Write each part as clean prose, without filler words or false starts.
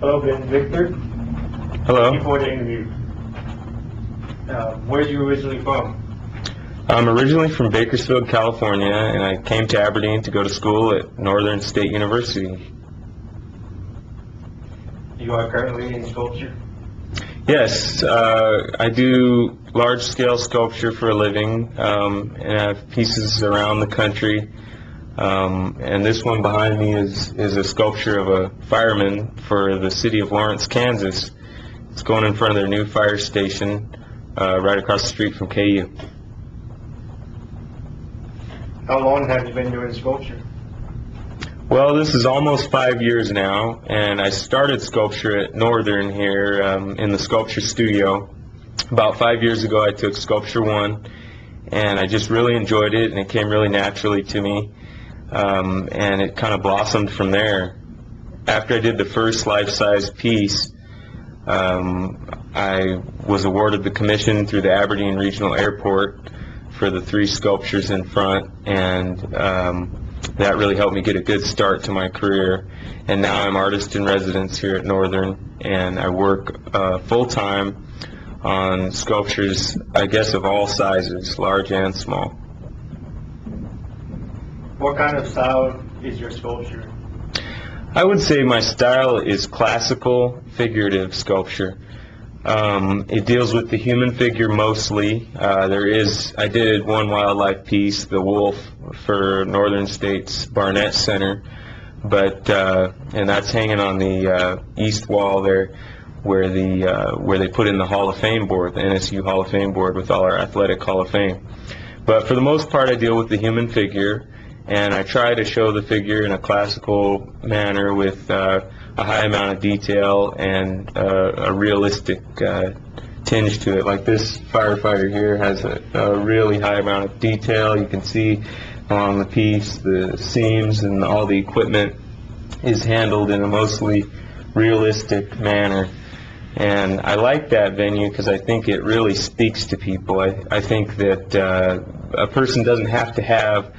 Hello, Ben. Victor. Hello. Thank you for the interview. Where are you originally from? I'm originally from Bakersfield, California, and I came to Aberdeen to go to school at Northern State University. You are currently in sculpture? Yes, I do large-scale sculpture for a living, and I have pieces around the country. And this one behind me is a sculpture of a fireman for the city of Lawrence, Kansas. It's going in front of their new fire station right across the street from KU. How long have you been doing sculpture? Well, this is almost 5 years now, and I started sculpture at Northern here in the sculpture studio. About 5 years ago I took Sculpture 1, and I just really enjoyed it, and it came really naturally to me, and it kind of blossomed from there. After I did the first life-size piece, I was awarded the commission through the Aberdeen Regional Airport for the 3 sculptures in front, and that really helped me get a good start to my career. And now I'm artist in residence here at Northern, and I work full-time on sculptures, I guess, of all sizes, large and small. What kind of style is your sculpture? I would say my style is classical figurative sculpture. It deals with the human figure mostly. I did one wildlife piece, the wolf, for Northern State's Barnett Center, and that's hanging on the east wall there, where they put in the Hall of Fame board, the NSU Hall of Fame board with all our athletic Hall of Fame. But for the most part, I deal with the human figure, and I try to show the figure in a classical manner with a high amount of detail and a realistic tinge to it. Like this firefighter here has a really high amount of detail. You can see along the piece the seams, and all the equipment is handled in a mostly realistic manner. And I like that venue because I think it really speaks to people. I think that a person doesn't have to have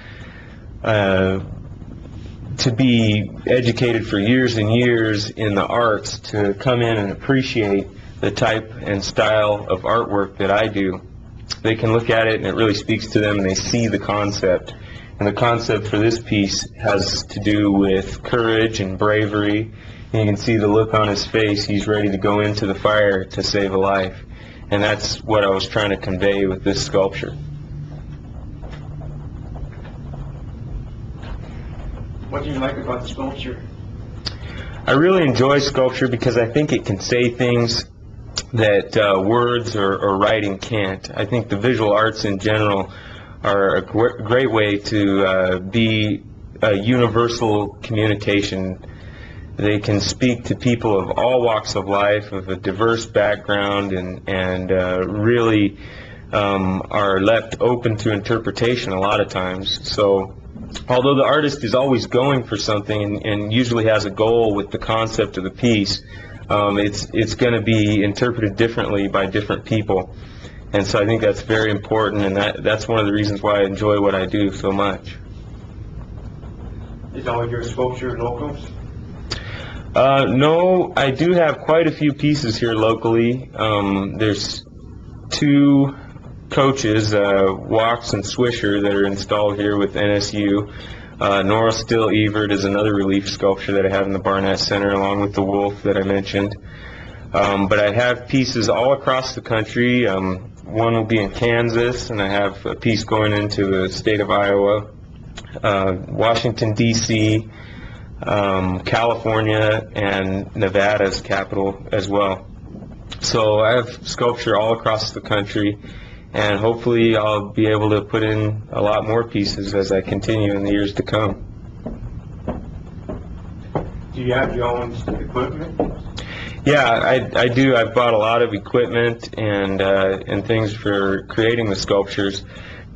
to be educated for years and years in the arts to come in and appreciate the type and style of artwork that I do. They can look at it and it really speaks to them, and they see the concept. And the concept for this piece has to do with courage and bravery. And you can see the look on his face. He's ready to go into the fire to save a life. And that's what I was trying to convey with this sculpture. What do you like about the sculpture? I really enjoy sculpture because I think it can say things that words or writing can't. I think the visual arts in general are a great way to be a universal communication. They can speak to people of all walks of life, of a diverse background, and really are left open to interpretation a lot of times. So although the artist is always going for something and usually has a goal with the concept of the piece, it's going to be interpreted differently by different people. And so I think that's very important, and that's one of the reasons why I enjoy what I do so much. Is all your sculpture locals? No, I do have quite a few pieces here locally. There's 2 coaches, Walks and Swisher, that are installed here with NSU. Nora Still Evert is another relief sculpture that I have in the Barnett Center, along with the wolf that I mentioned. But I have pieces all across the country. One will be in Kansas, and I have a piece going into the state of Iowa, Washington, D.C., California, and Nevada's capital as well. So I have sculpture all across the country, and hopefully I'll be able to put in a lot more pieces as I continue in the years to come. Do you have your own equipment? Yeah, I do. I've bought a lot of equipment and things for creating the sculptures,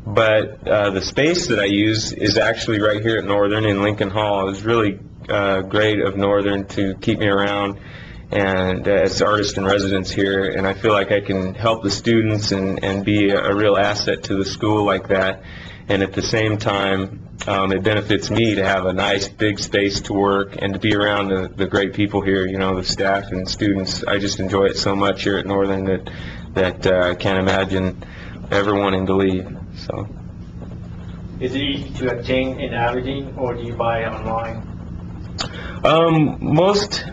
but the space that I use is actually right here at Northern in Lincoln Hall. It was really great of Northern to keep me around and as artist in residence here, and I feel like I can help the students and be a real asset to the school like that, and at the same time it benefits me to have a nice big space to work and to be around the great people here, you know, the staff and students. I just enjoy it so much here at Northern that I can't imagine ever wanting to leave. So. Is it easy to obtain in Aberdeen, or do you buy it online? Most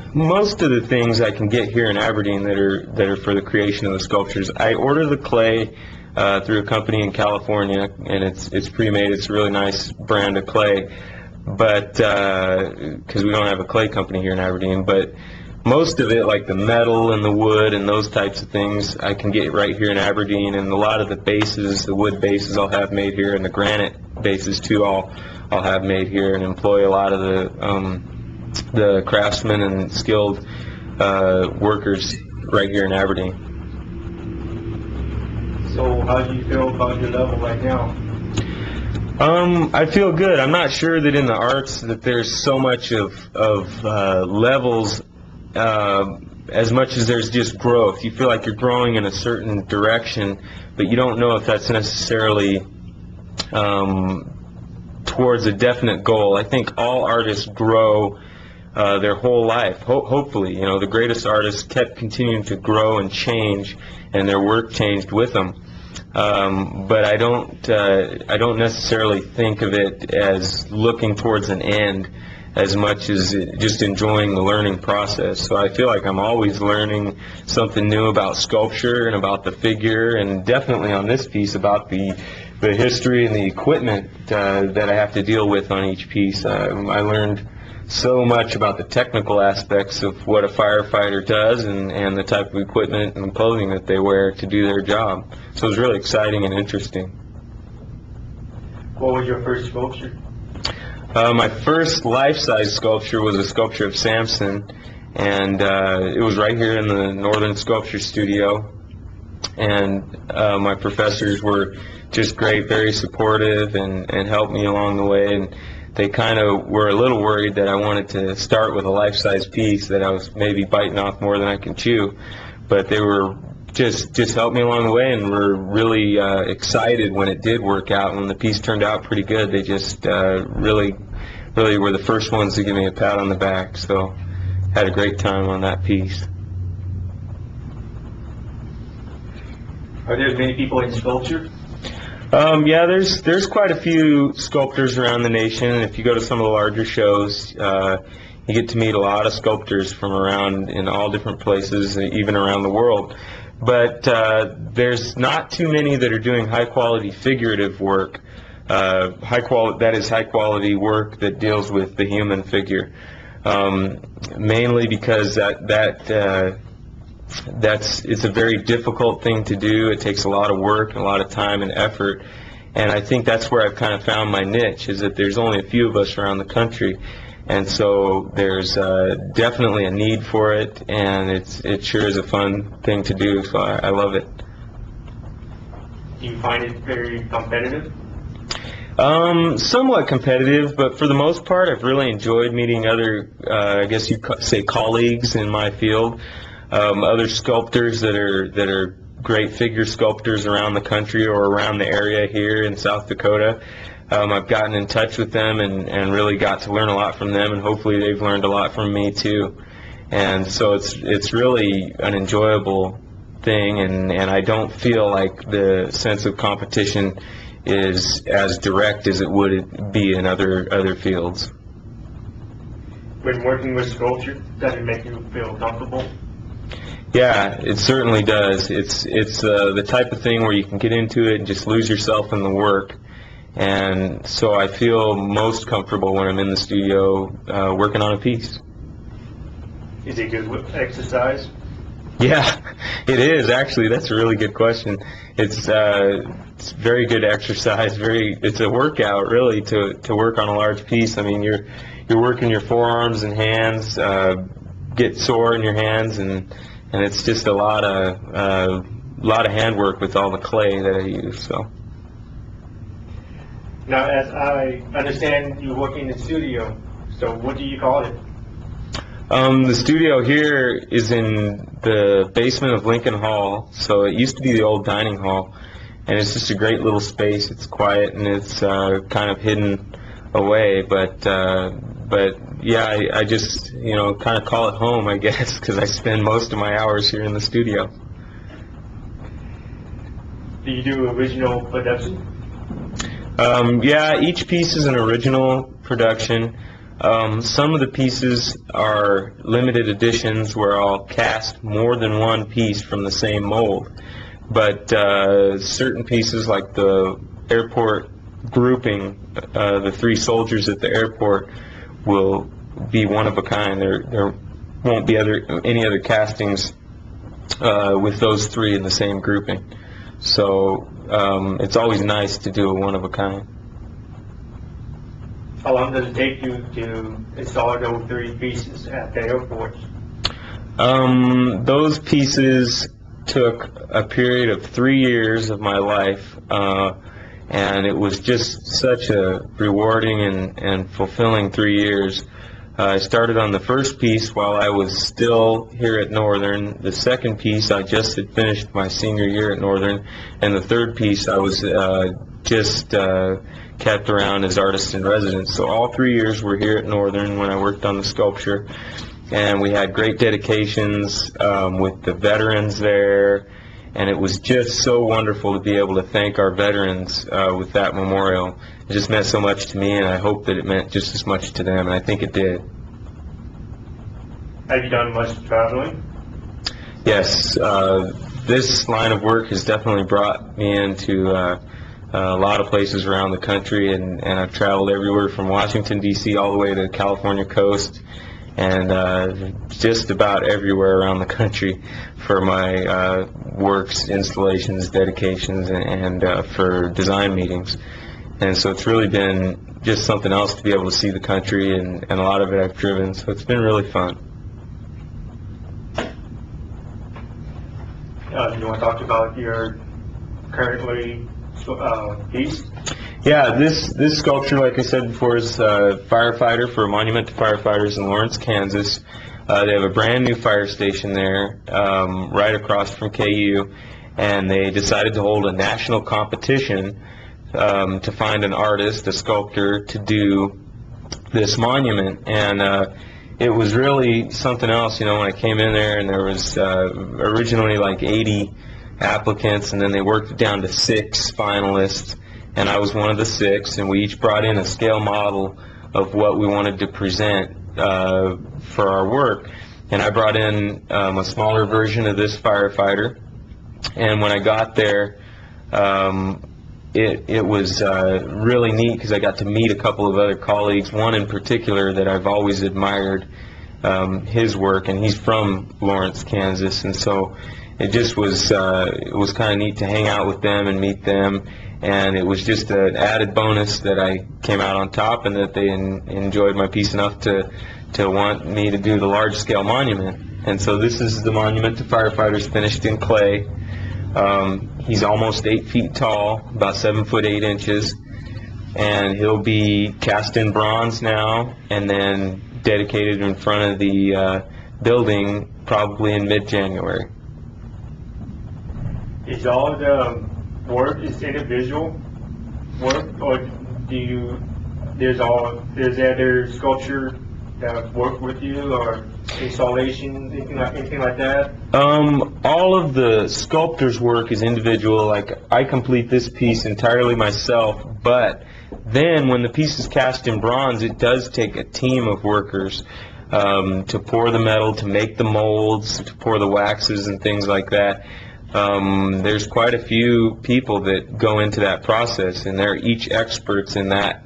of the things I can get here in Aberdeen that are for the creation of the sculptures. I order the clay through a company in California, and it's pre-made. It's a really nice brand of clay, but because we don't have a clay company here in Aberdeen. But most of it, like the metal and the wood and those types of things, I can get right here in Aberdeen. And a lot of the bases, the wood bases, I'll have made here, and the granite bases too, I'll have made here, and employ a lot of the craftsmen and skilled workers right here in Aberdeen. So how do you feel about your level right now? I feel good. I'm not sure that in the arts that there's so much of levels as much as there's just growth. You feel like you're growing in a certain direction, but you don't know if that's necessarily towards a definite goal. I think all artists grow their whole life. Hopefully, you know, the greatest artists kept continuing to grow and change, and their work changed with them. But I don't necessarily think of it as looking towards an end as much as just enjoying the learning process. So I feel like I'm always learning something new about sculpture and about the figure, and definitely on this piece about the history and the equipment that I have to deal with on each piece. I learned so much about the technical aspects of what a firefighter does, and the type of equipment and clothing that they wear to do their job. So it was really exciting and interesting. What was your first sculpture? My first life-size sculpture was a sculpture of Samson, and it was right here in the Northern Sculpture Studio. And my professors were just great, very supportive, and helped me along the way. And they kind of were a little worried that I wanted to start with a life-size piece, that I was maybe biting off more than I can chew. But they were just helped me along the way, and were really excited when it did work out. When the piece turned out pretty good, they just really were the first ones to give me a pat on the back. So had a great time on that piece. Are there many people in sculpture? Yeah, there's quite a few sculptors around the nation, and if you go to some of the larger shows, you get to meet a lot of sculptors from around in all different places, even around the world. But there's not too many that are doing high-quality figurative work. High quality work that deals with the human figure. Mainly because it's a very difficult thing to do. It takes a lot of work and a lot of time and effort. And I think that's where I've kind of found my niche, is that there's only a few of us around the country. And so there's definitely a need for it, and it sure is a fun thing to do, so I love it. Do you find it very competitive? Somewhat competitive, but for the most part I've really enjoyed meeting other, I guess you'd say, colleagues in my field, other sculptors that are great figure sculptors around the country or around the area here in South Dakota. I've gotten in touch with them and really got to learn a lot from them, and hopefully they've learned a lot from me too. And so it's really an enjoyable thing, and I don't feel like the sense of competition is as direct as it would be in other fields. When working with sculpture, does it make you feel comfortable? Yeah, it certainly does. It's the type of thing where you can get into it and just lose yourself in the work. And so I feel most comfortable when I'm in the studio working on a piece. Is it good exercise? Yeah, it is, actually. That's a really good question. It's very good exercise. It's a workout, really, to work on a large piece. I mean, you're working your forearms and hands, get sore in your hands, and it's just a lot of handwork with all the clay that I use. So. Now, as I understand, you're working in the studio, so what do you call it? The studio here is in the basement of Lincoln Hall, so it used to be the old dining hall, and it's just a great little space. It's quiet, and it's kind of hidden away, but yeah, I just, kind of call it home, I guess, because I spend most of my hours here in the studio. Do you do original production? Yeah, each piece is an original production. Some of the pieces are limited editions where I'll cast more than one piece from the same mold. But certain pieces, like the airport grouping, the three soldiers at the airport, will be one of a kind. There won't be any other castings with those three in the same grouping. So it's always nice to do a one of a kind. How long does it take you to install those three pieces at the airport? Those pieces took a period of 3 years of my life, and it was just such a rewarding and fulfilling 3 years. I started on the first piece while I was still here at Northern. The second piece, I just had finished my senior year at Northern, and the third piece, I was just kept around as artist in residence. So all 3 years were here at Northern when I worked on the sculpture, and we had great dedications with the veterans there, and it was just so wonderful to be able to thank our veterans with that memorial. It just meant so much to me, and I hope that it meant just as much to them, and I think it did. Have you done much traveling? Yes, this line of work has definitely brought me into a lot of places around the country, and I've traveled everywhere from Washington, D.C. all the way to the California coast, and just about everywhere around the country for my works, installations, dedications, and for design meetings. And so it's really been just something else to be able to see the country, and a lot of it I've driven, so it's been really fun. You want to talk about your currently piece? Yeah, this sculpture, like I said before, is Firefighter, for a monument to firefighters in Lawrence, Kansas. They have a brand new fire station there, right across from KU, and they decided to hold a national competition to find an artist, a sculptor, to do this monument. And it was really something else, when I came in there, and there was originally like 80 applicants, and then they worked it down to 6 finalists, and I was one of the 6, and we each brought in a scale model of what we wanted to present for our work. And I brought in a smaller version of this firefighter, and when I got there, it was really neat because I got to meet a couple of other colleagues, one in particular that I've always admired his work, and he's from Lawrence, Kansas, and so it just was it was kind of neat to hang out with them and meet them, and it was just an added bonus that I came out on top, and that they enjoyed my piece enough to want me to do the large-scale monument. And so this is the monument to firefighters, finished in clay. He's almost 8 feet tall, about 7 foot 8 inches, and he'll be cast in bronze now, and then dedicated in front of the building probably in mid-January. Is all the work is individual work, or there's other sculpture that work with you, or installation, anything like that? All of the sculptor's work is individual. Like, I complete this piece entirely myself, but then when the piece is cast in bronze, it does take a team of workers to pour the metal, to make the molds, to pour the waxes and things like that. There's quite a few people that go into that process, and they're each experts in that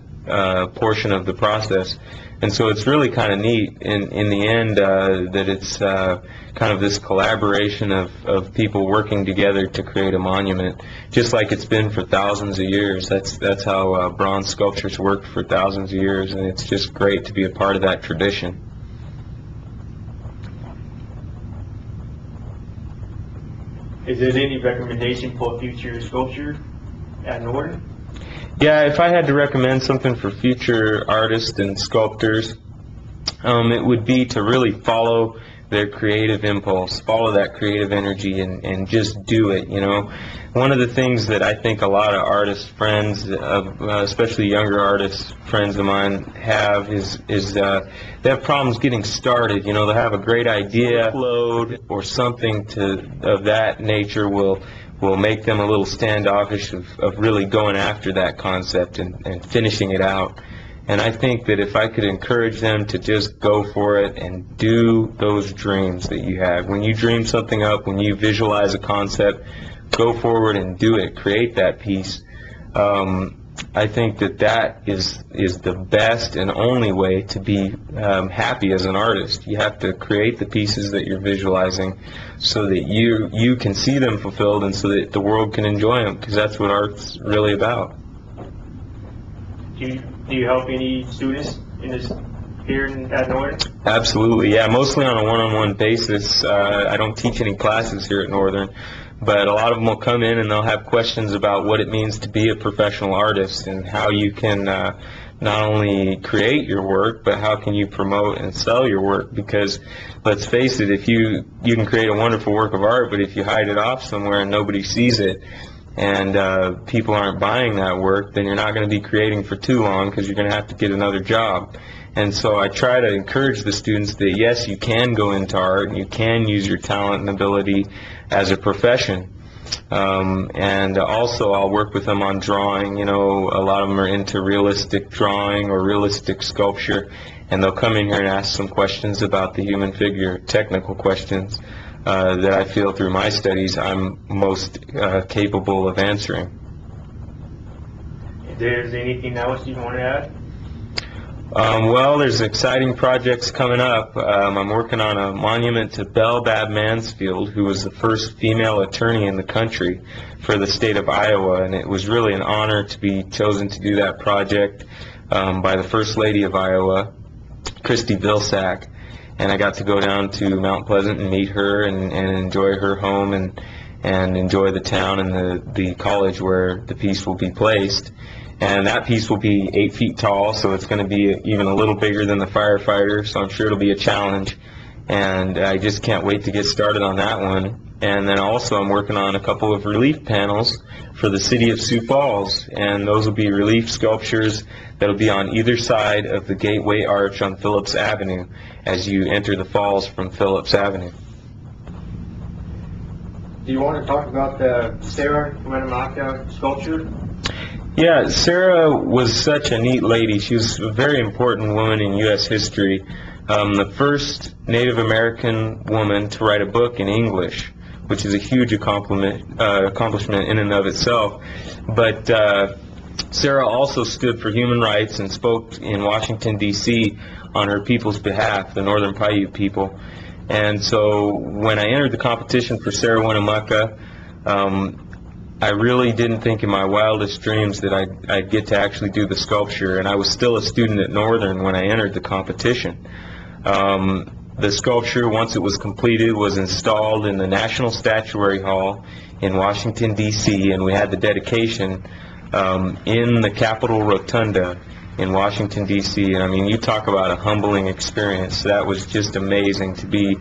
portion of the process. And so it's really kind of neat in the end that it's kind of this collaboration of people working together to create a monument, just like it's been for thousands of years. That's how bronze sculptures worked for thousands of years, and it's just great to be a part of that tradition. Is there any recommendation for future sculpture at Northern? Yeah, if I had to recommend something for future artists and sculptors, it would be to really follow their creative impulse, follow that creative energy, and just do it, you know. One of the things that I think a lot of artist friends, especially younger artist friends of mine, have is they have problems getting started. You know, they'll have a great idea, load or something of that nature will make them a little standoffish of really going after that concept and finishing it out. And I think that if I could encourage them to just go for it and do those dreams that you have. When you dream something up, when you visualize a concept, go forward and do it. Create that piece. I think that is the best and only way to be happy as an artist. You have to create the pieces that you're visualizing so that you can see them fulfilled and so that the world can enjoy them, because that's what art's really about. Do you help any students in this here at Northern? Absolutely, yeah. Mostly on a one-on-one basis. I don't teach any classes here at Northern, but a lot of them will come in and they'll have questions about what it means to be a professional artist and how you can not only create your work, but how can you promote and sell your work. Because let's face it, if you can create a wonderful work of art, but if you hide it off somewhere and nobody sees it, and people aren't buying that work, then you're not going to be creating for too long, because you're going to have to get another job. And so I try to encourage the students that yes, you can go into art and you can use your talent and ability as a profession. And also I'll work with them on drawing. You know, a lot of them are into realistic drawing or realistic sculpture, and they'll come in here and ask some questions about the human figure, technical questions that I feel through my studies I'm most capable of answering. If there's anything else you want to add? Well, there's exciting projects coming up. I'm working on a monument to Belle Bab Mansfield, who was the first female attorney in the country for the state of Iowa, and it was really an honor to be chosen to do that project by the First Lady of Iowa, Christy Vilsack. And I got to go down to Mount Pleasant and meet her and enjoy her home and enjoy the town and the college where the piece will be placed. And that piece will be 8 feet tall, so it's going to be even a little bigger than the Firefighters, so I'm sure it'll be a challenge. And I just can't wait to get started on that one. And then also I'm working on a couple of relief panels for the city of Sioux Falls, and those will be relief sculptures that'll be on either side of the Gateway Arch on Phillips Avenue as you enter the falls from Phillips Avenue. Do you want to talk about the Sarah Winnemucca sculpture? Yeah, Sarah was such a neat lady. She was a very important woman in U.S. history. The first Native American woman to write a book in English, which is a huge accomplishment in and of itself. But Sarah also stood for human rights and spoke in Washington, D.C. on her people's behalf, the Northern Paiute people. And so when I entered the competition for Sarah Winnemucca, I really didn't think in my wildest dreams that I'd get to actually do the sculpture, and I was still a student at Northern when I entered the competition. The sculpture, once it was completed, was installed in the National Statuary Hall in Washington, D.C., and we had the dedication in the Capitol Rotunda in Washington, D.C. And I mean, you talk about a humbling experience. That was just amazing to be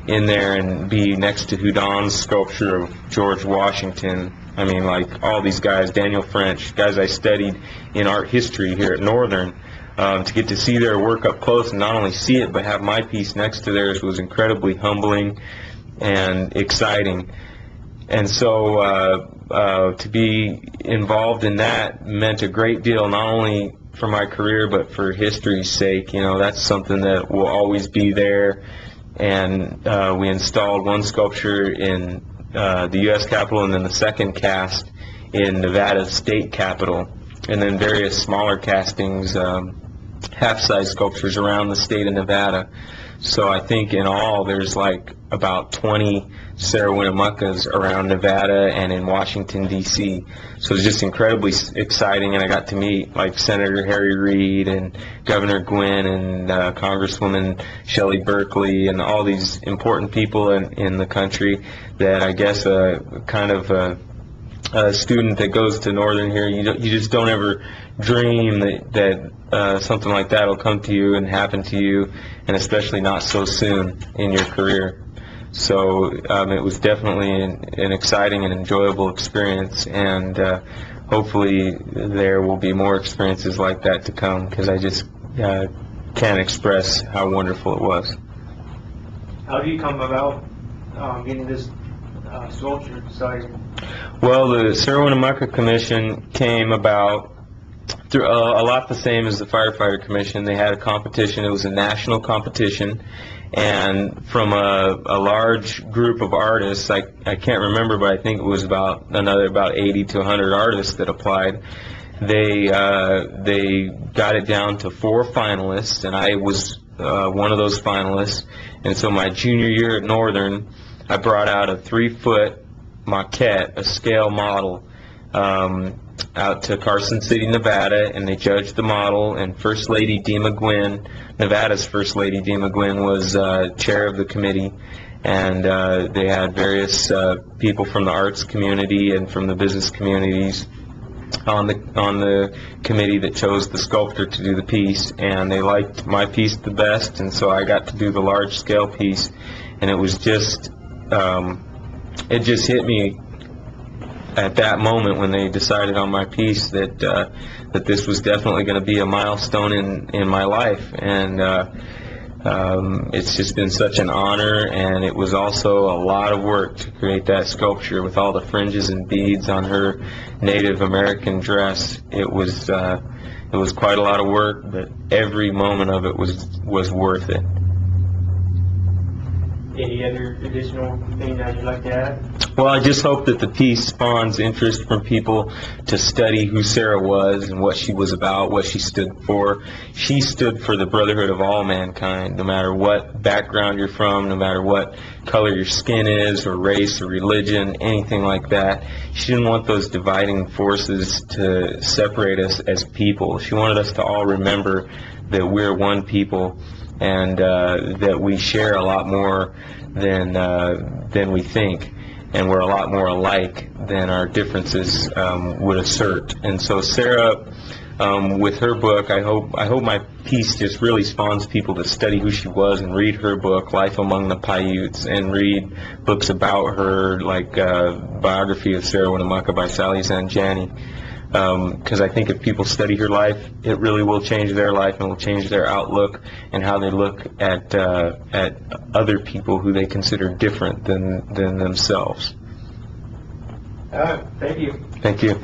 in there and be next to Houdon's sculpture of George Washington. I mean, like all these guys, Daniel French, guys I studied in art history here at Northern, to get to see their work up close and not only see it but have my piece next to theirs was incredibly humbling and exciting. And so to be involved in that meant a great deal, not only for my career but for history's sake. You know, that's something that will always be there. And we installed one sculpture in the U.S. Capitol, and then the second cast in Nevada's state capitol, and then various smaller castings, half-size sculptures around the state of Nevada. So I think in all there's like about 20 Sarah Winnemuccas around Nevada and in Washington, D.C. So it's just incredibly exciting, and I got to meet like Senator Harry Reid and Governor Gwynn and Congresswoman Shelley Berkeley and all these important people in the country that I guess kind of a student that goes to Northern here, you just don't ever dream that something like that will come to you and happen to you, and especially not so soon in your career. So it was definitely an exciting and enjoyable experience, and hopefully there will be more experiences like that to come, because I just can't express how wonderful it was. How do you come about getting this sculpture decided? Well, the Sarah Winnemucca Commission came about through a lot the same as the Firefighter Commission. They had a competition. It was a national competition, and from a large group of artists, I can't remember, but I think it was about 80 to 100 artists that applied. They got it down to 4 finalists, and I was one of those finalists. And so my junior year at Northern, I brought out a 3-foot maquette, a scale model, out to Carson City, Nevada, and they judged the model. And First Lady Dee McGuinn, Nevada's First Lady Dee McGuinn, was chair of the committee. And they had various people from the arts community and from the business communities on the committee that chose the sculptor to do the piece, and they liked my piece the best, and so I got to do the large scale piece. And it was just it just hit me at that moment when they decided on my piece that that this was definitely going to be a milestone in my life. And it's just been such an honor, and it was also a lot of work to create that sculpture with all the fringes and beads on her Native American dress. It was quite a lot of work, but every moment of it was worth it. Any other additional thing that you'd like to add? Well, I just hope that the piece spawns interest from people to study who Sarah was and what she was about, what she stood for. She stood for the brotherhood of all mankind, no matter what background you're from, no matter what color your skin is, or race, or religion, anything like that. She didn't want those dividing forces to separate us as people. She wanted us to all remember that we're one people, and that we share a lot more than we think, and we're a lot more alike than our differences would assert. And so Sarah, with her book, I hope my piece just really spawns people to study who she was and read her book, Life Among the Paiutes, and read books about her, like Biography of Sarah Winnemucca by Sally Zanjani. Because I think if people study her life, it really will change their life and will change their outlook and how they look at other people who they consider different than themselves. Thank you. Thank you.